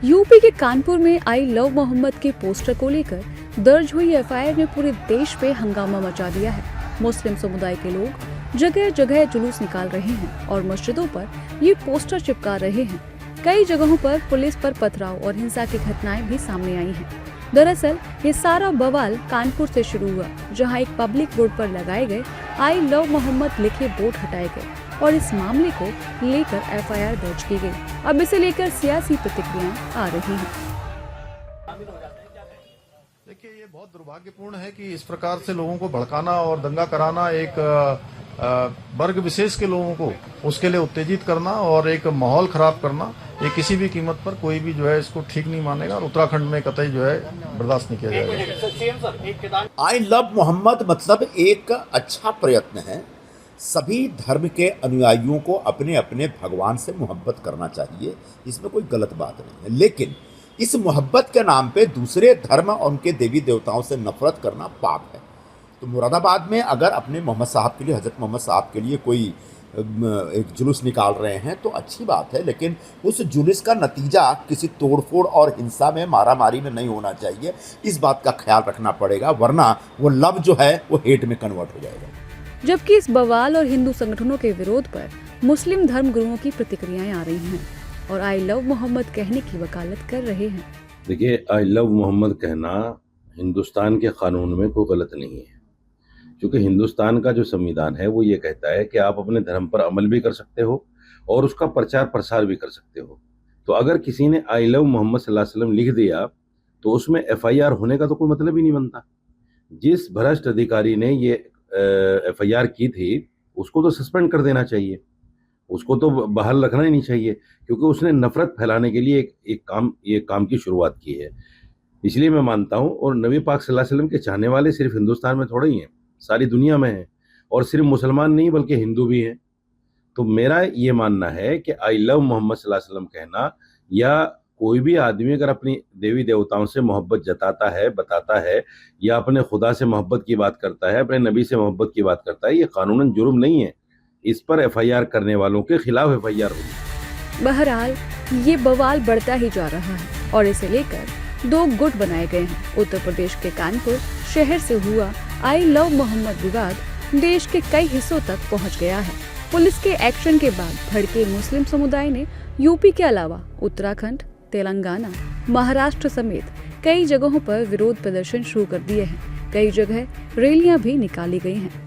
UP के कानपुर में I love Mohammad के पोस्टर को लेकर दर्ज हुई एफआईआर ने पूरे देश पे हंगामा मचा दिया है। मुस्लिम समुदाय के लोग जगह जगह जुलूस निकाल रहे हैं और मस्जिदों पर ये पोस्टर चिपका रहे हैं। कई जगहों पर पुलिस पर पथराव और हिंसा की घटनाएं भी सामने आई हैं। दरअसल ये सारा बवाल कानपुर से शुरू हुआ, जहां एक पब्लिक बोर्ड पर लगाए गए आई लव मोहम्मद लिखे बोर्ड हटाए गए और इस मामले को लेकर एफआईआर दर्ज की गई। अब इसे लेकर सियासी प्रतिक्रियाएं आ रही हैं। देखिए, ये बहुत दुर्भाग्यपूर्ण है कि इस प्रकार से लोगों को भड़काना और दंगा कराना, एक वर्ग विशेष के लोगों को उसके लिए उत्तेजित करना और एक माहौल खराब करना, ये किसी भी कीमत पर कोई भी जो है इसको ठीक नहीं मानेगा और उत्तराखंड में कतई जो है बर्दाश्त नहीं किया जाएगा। आई लव मोहम्मद मतलब एक अच्छा प्रयत्न है। सभी धर्म के अनुयायियों को अपने अपने भगवान से मोहब्बत करना चाहिए, इसमें कोई गलत बात नहीं है। लेकिन इस मोहब्बत के नाम पे दूसरे धर्म और उनके देवी देवताओं से नफरत करना पाप है। तो मुरादाबाद में अगर अपने मोहम्मद साहब के लिए, हजरत मोहम्मद साहब के लिए कोई एक जुलूस निकाल रहे हैं तो अच्छी बात है, लेकिन उस जुलूस का नतीजा किसी तोड़फोड़ और हिंसा में, मारामारी में नहीं होना चाहिए। इस बात का ख्याल रखना पड़ेगा, वरना वो लव जो है वो हेट में कन्वर्ट हो जाएगा। जबकि इस बवाल और हिंदू संगठनों के विरोध पर मुस्लिम धर्म गुरुओं की प्रतिक्रियाएं आ रही हैं और आई लव मोहम्मद कहने की वकालत कर रहे हैं। देखिए, आई लव मोहम्मद कहना हिंदुस्तान के कानून में कोई गलत नहीं है, क्योंकि हिंदुस्तान का जो संविधान है वो ये कहता है कि आप अपने धर्म पर अमल भी कर सकते हो और उसका प्रचार प्रसार भी कर सकते हो। तो अगर किसी ने आई लव मोहम्मद सल्लल्लाहु अलैहि वसल्लम लिख दिया तो उसमें एफआईआर होने का तो कोई मतलब ही नहीं बनता। जिस भ्रष्ट अधिकारी ने ये एफआईआर की थी उसको तो सस्पेंड कर देना चाहिए, उसको तो बहाल रखना ही नहीं चाहिए, क्योंकि उसने नफरत फैलाने के लिए ये काम की शुरुआत की है। इसलिए मैं मानता हूँ, और नबी पाक सल्लल्लाहु अलैहि वसल्लम के चाहने वाले सिर्फ हिंदुस्तान में थोड़े ही हैं, सारी दुनिया में हैं, और सिर्फ मुसलमान नहीं बल्कि हिंदू भी हैं। तो मेरा ये मानना है कि आई लव मोहम्मद सल्लल्लाहु अलैहि वसल्लम कहना, या कोई भी आदमी अगर अपनी देवी देवताओं से मोहब्बत जताता है, बताता है, या अपने खुदा से मोहब्बत की बात करता है, अपने नबी से मोहब्बत की बात करता है, ये कानूनन जुर्म नहीं है। इस पर एफआईआर करने वालों के खिलाफ एफआईआर होगी। बहरहाल ये बवाल बढ़ता ही जा रहा है और इसे लेकर दो गुट बनाए गए हैं। उत्तर प्रदेश के कानपुर शहर से हुआ आई लव मोहम्मद विवाद देश के कई हिस्सों तक पहुंच गया है। पुलिस के एक्शन के बाद भड़के मुस्लिम समुदाय ने यूपी के अलावा उत्तराखंड, तेलंगाना, महाराष्ट्र समेत कई जगहों पर विरोध प्रदर्शन शुरू कर दिए हैं। कई जगह रैलियां भी निकाली गई हैं।